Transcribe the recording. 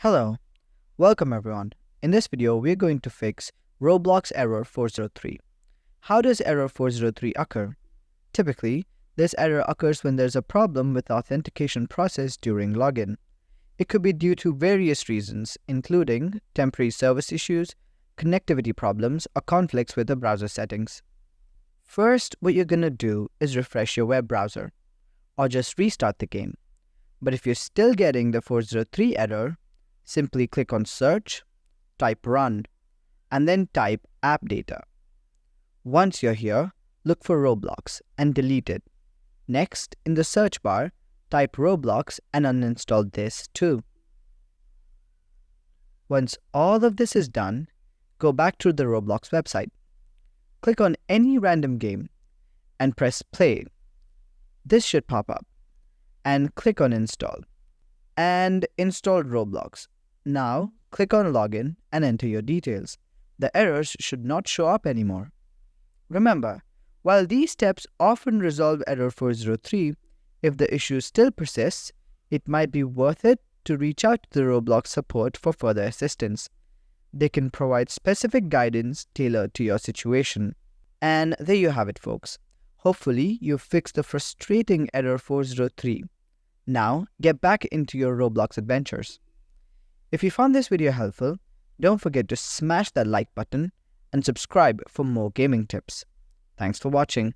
Hello, welcome everyone. In this video, we're going to fix Roblox error 403. How does error 403 occur? Typically, this error occurs when there's a problem with the authentication process during login. It could be due to various reasons, including temporary service issues, connectivity problems, or conflicts with the browser settings. First, what you're going to do is refresh your web browser, or just restart the game. But if you're still getting the 403 error, simply click on Search, type Run, and then type App Data. Once you're here, look for Roblox and delete it. Next, in the search bar, type Roblox and uninstall this too. Once all of this is done, go back to the Roblox website. Click on any random game and press Play. This should pop up. And click on Install. And install Roblox. Now, click on Login and enter your details. The errors should not show up anymore. Remember, while these steps often resolve error 403, if the issue still persists, it might be worth it to reach out to the Roblox support for further assistance. They can provide specific guidance tailored to your situation. And there you have it, folks. Hopefully, you've fixed the frustrating error 403. Now, get back into your Roblox adventures. If you found this video helpful, don't forget to smash that like button and subscribe for more gaming tips. Thanks for watching.